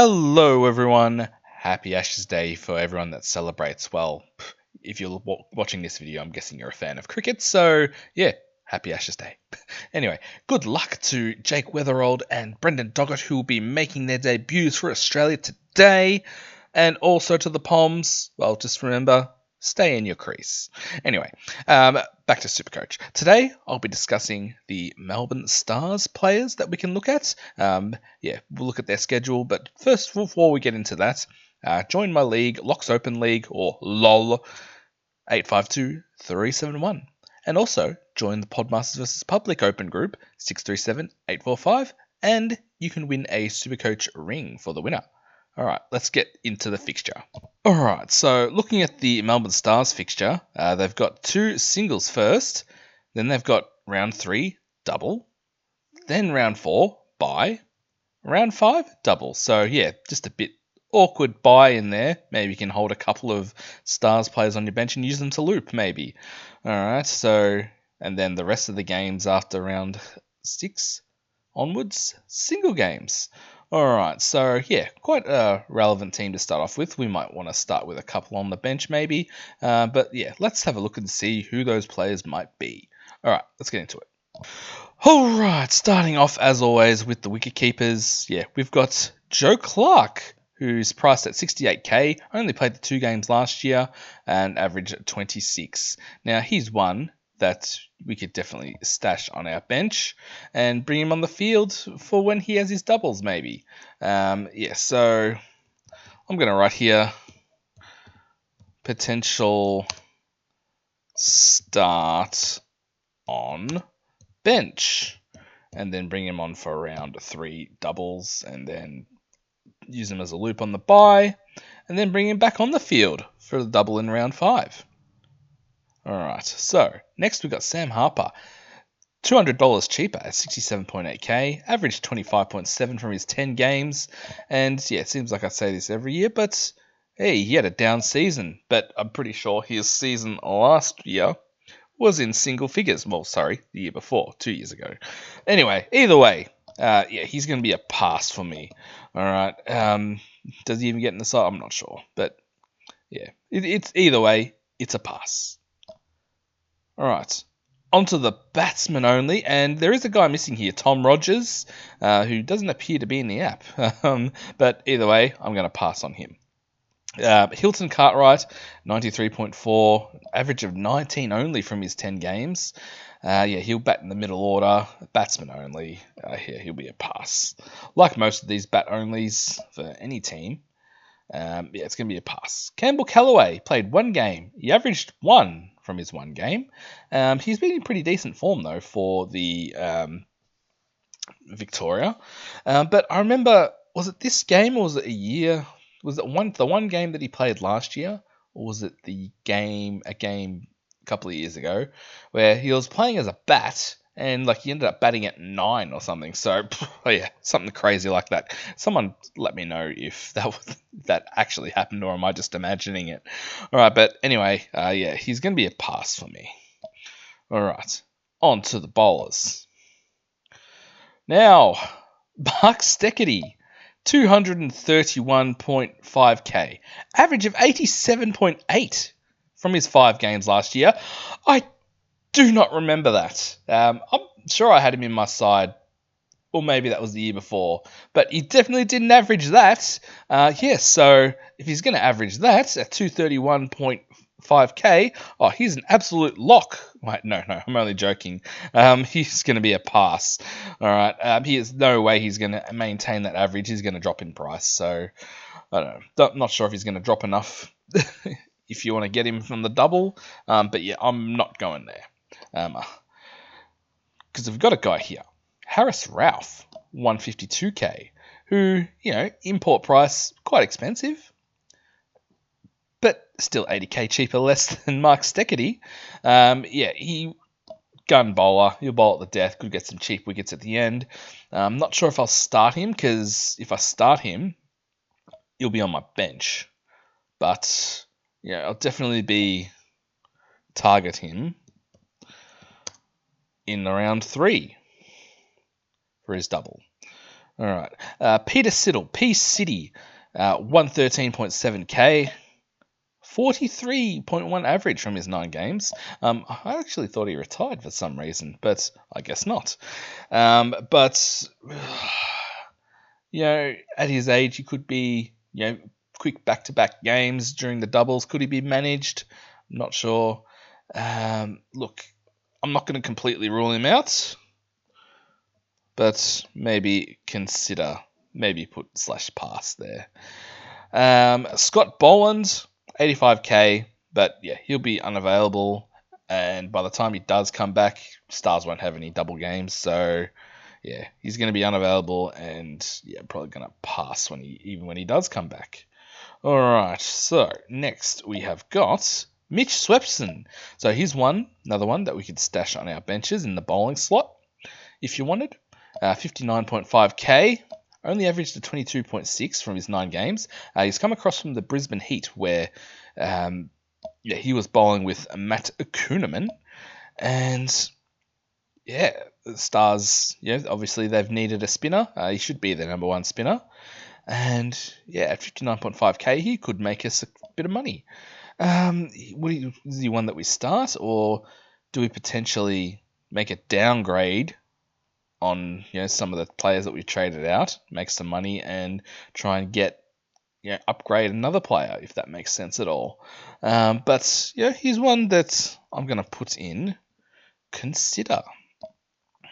Hello, everyone. Happy Ashes Day for everyone that celebrates. Well, if you're watching this video, I'm guessing you're a fan of cricket, so yeah, happy Ashes Day. Anyway, good luck to Jake Weatherald and Brendan Doggett, who will be making their debuts for Australia today, and also to the Poms. Well, just remember, stay in your crease. Anyway, back to Supercoach. Today, I'll be discussing the Melbourne Stars players that we can look at. We'll look at their schedule, but first, before we get into that, join my league, Locks Open League, or LOL, 852-371. And also, join the Podmasters vs. Public Open group, 637-845, and you can win a Supercoach ring for the winner. Alright, let's get into the fixture. Alright, so looking at the Melbourne Stars fixture, they've got two singles first, then they've got round 3, double, then round 4, bye, round 5, double. So yeah, just a bit awkward bye in there. Maybe you can hold a couple of Stars players on your bench and use them to loop, maybe. Alright, so, and then the rest of the games after round 6 onwards, single games. Alright, so yeah, quite a relevant team to start off with. We might want to start with a couple on the bench maybe. But yeah, let's have a look and see who those players might be. Alright, let's get into it. Alright, starting off as always with the wicket keepers. Yeah, we've got Joe Clark, who's priced at 68k, only played the 2 games last year and averaged 26. Now, he's one that we could definitely stash on our bench and bring him on the field for when he has his doubles, maybe. So I'm going to write here potential start on bench, and then bring him on for round 3 doubles, and then use him as a loop on the bye, and then bring him back on the field for the double in round 5. Alright, so next we've got Sam Harper. $200 cheaper at 67.8k, averaged 25.7 from his 10 games, and yeah, it seems like I say this every year, but hey, he had a down season, but I'm pretty sure his season last year was in single figures. Well, sorry, the year before, 2 years ago. Anyway, either way, he's going to be a pass for me. All right. Does he even get in the side? I'm not sure, but yeah, it's either way, it's a pass. All right. Onto the batsman only, and there is a guy missing here, Tom Rogers, who doesn't appear to be in the app. But either way, I'm going to pass on him. Hilton Cartwright, 93.4, average of 19 only from his 10 games. He'll bat in the middle order, batsman only. He'll be a pass. Like most of these bat onlys for any team, it's going to be a pass. Campbell Callaway played 1 game. He averaged 1 from his 1 game. He's been in pretty decent form, though, for the Victoria. But I remember, was it this game or was it a year? Was it the one game that he played last year, or was it a game a couple of years ago where he was playing as a bat and like he ended up batting at 9 or something? So yeah, something crazy like that. Someone let me know if that actually happened, or am I just imagining it? All right, but anyway, he's going to be a pass for me. All right, on to the bowlers. Now, Mark Steckety, 231.5k, average of 87.8 from his 5 games last year. I do not remember that. I'm sure I had him in my side, or maybe that was the year before, but he definitely didn't average that. So if he's going to average that at 231.5k, he's an absolute lock. Wait, no, I'm only joking. He's going to be a pass. All right, he is no way he's going to maintain that average. He's going to drop in price. So I don't know. Not sure if he's going to drop enough if you want to get him from the double. But yeah, I'm not going there because we've got a guy here. Harris Ralph, 152k, who, import price, quite expensive, but still 80k cheaper less than Mark Steckety. He gun bowler, he'll bowl at the death, could get some cheap wickets at the end. I'm not sure if I'll start him, because if I start him, he'll be on my bench. But, I'll definitely be target him in round 3 for his double. All right. Peter Siddle, P City, 113.7k. 43.1 average from his 9 games. I actually thought he retired for some reason, but I guess not. But at his age, he could be, quick back-to-back games during the doubles. Could he be managed? I'm not sure. Look, I'm not going to completely rule him out, but maybe consider, maybe put /pass there. Scott Boland, 85k, but yeah, he'll be unavailable. And by the time he does come back, Stars won't have any double games. So yeah, he's going to be unavailable, and yeah, probably going to pass even when he does come back. All right, so next we have got Mitch Swepson. So here's another one that we could stash on our benches in the bowling slot if you wanted. 59.5k. Only averaged a 22.6 from his 9 games. He's come across from the Brisbane Heat, where he was bowling with Matt Kuhneman. And yeah, the Stars, obviously they've needed a spinner. He should be the number 1 spinner. And yeah, at 59.5k, he could make us a bit of money. Is he one that we start, or do we potentially make a downgrade on some of the players that we've traded out, make some money, and try and get upgrade another player, if that makes sense at all? But he's one that I'm going to put in consider.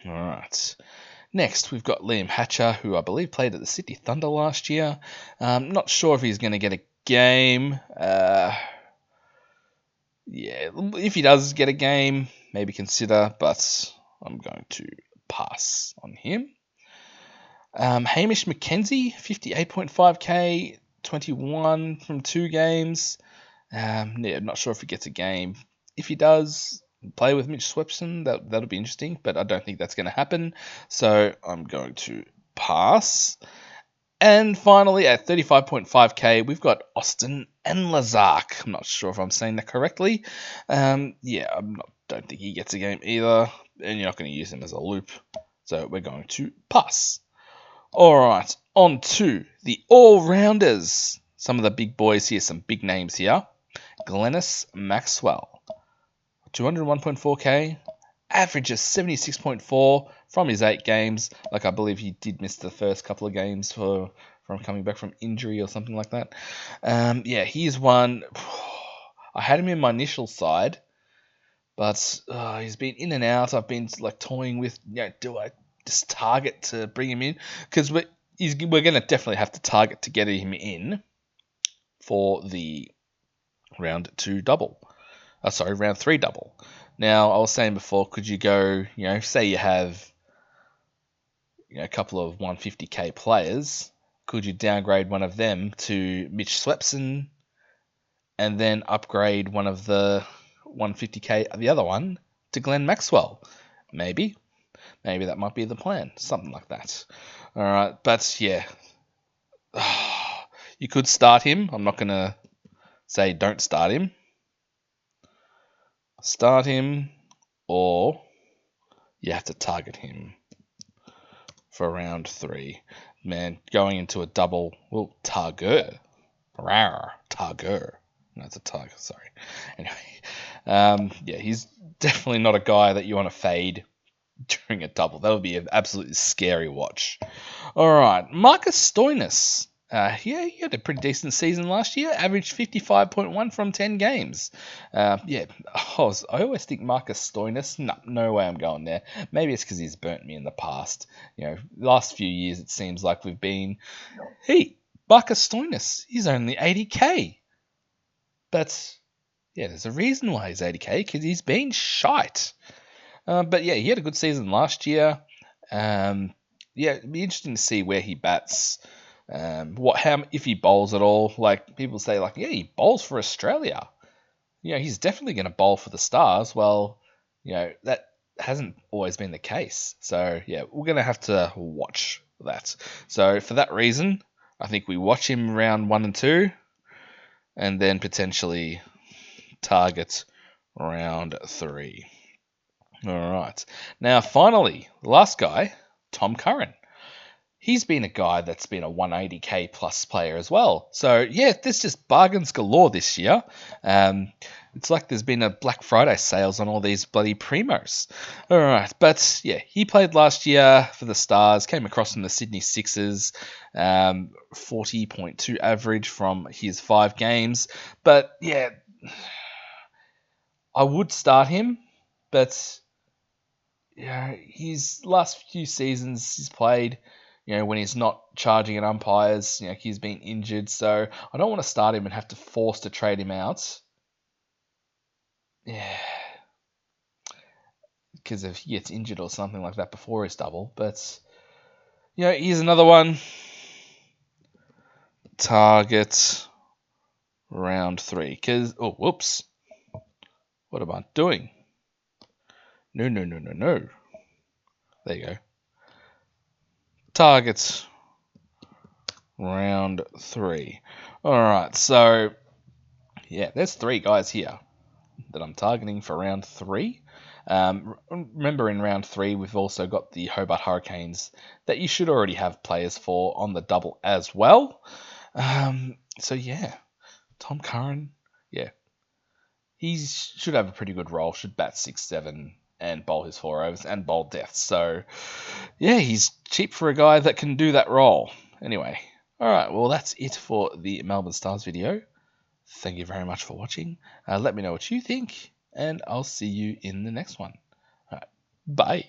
All right. Next, we've got Liam Hatcher, who I believe played at the Sydney Thunder last year. Not sure if he's going to get a game. If he does get a game, maybe consider, but I'm going to pass on him. Hamish McKenzie, 58.5k, 21 from 2 games. I'm not sure if he gets a game. If he does, play with Mitch Swepson, that'll be interesting, but I don't think that's going to happen, so I'm going to pass. And finally, at 35.5k, we've got Austin Enlazark. I'm not sure if I'm saying that correctly. Don't think he gets a game either, and you're not going to use him as a loop, so we're going to pass. All right, on to the all-rounders. Some of the big boys here, some big names here. Glennis Maxwell, 201.4k, averages 76.4 from his 8 games. I believe he did miss the first couple of games from coming back from injury or something like that. He's one. I had him in my initial side, but he's been in and out. I've been toying with, do I just target to bring him in? Because we're going to definitely have to target to get him in for the round 3 double. Now, I was saying before, could you go, say you have a couple of 150k players, could you downgrade one of them to Mitch Swepson and then upgrade one of the 150k, the other one, to Glenn Maxwell? Maybe that might be the plan, something like that. All right, but yeah, you could start him. I'm not going to say don't start him. Start him, or you have to target him for round 3. Man, going into a double, Targer. Targer. No, it's a tiger, sorry. Anyway, he's definitely not a guy that you want to fade during a double. That would be an absolutely scary watch. All right, Marcus Stoinis. He had a pretty decent season last year. Averaged 55.1 from 10 games. I always think Marcus Stoinis. No way I'm going there. Maybe it's because he's burnt me in the past. Last few years it seems like we've been, hey, Marcus Stoinis, he's only 80k. But yeah, there's a reason why he's 80k, because he's been shite. But yeah, he had a good season last year. It'd be interesting to see where he bats. If he bowls at all. People say, he bowls for Australia. He's definitely going to bowl for the Stars. Well, that hasn't always been the case. So yeah, we're going to have to watch that. So for that reason, I think we watch him round 1 and 2, and then potentially target round 3. All right. Now, finally, the last guy, Tom Curran. he's been a guy that's been a 180k plus player as well. So yeah, there's just bargains galore this year. It's like there's been a Black Friday sales on all these bloody primos. All right, but yeah, he played last year for the Stars, came across from the Sydney Sixers, 40.2 average from his 5 games. But yeah, I would start him, but his last few seasons he's played, when he's not charging at umpires, he's been injured, so I don't want to start him and have to force to trade him out. Yeah, because if he gets injured or something like that before his double. But here's another one. Target round 3. Because whoops, what am I doing? No. There you go. Targets round 3. All right, so yeah, there's 3 guys here that I'm targeting for round 3. Remember, in round 3, we've also got the Hobart Hurricanes that you should already have players for on the double as well. So yeah, Tom Curran, yeah, he should have a pretty good role. Should bat 6-7 and bowl his 4 overs and bowl deaths. So yeah, he's cheap for a guy that can do that role. Anyway, all right, well that's it for the Melbourne Stars video. Thank you very much for watching. Let me know what you think, and I'll see you in the next one. All right, bye.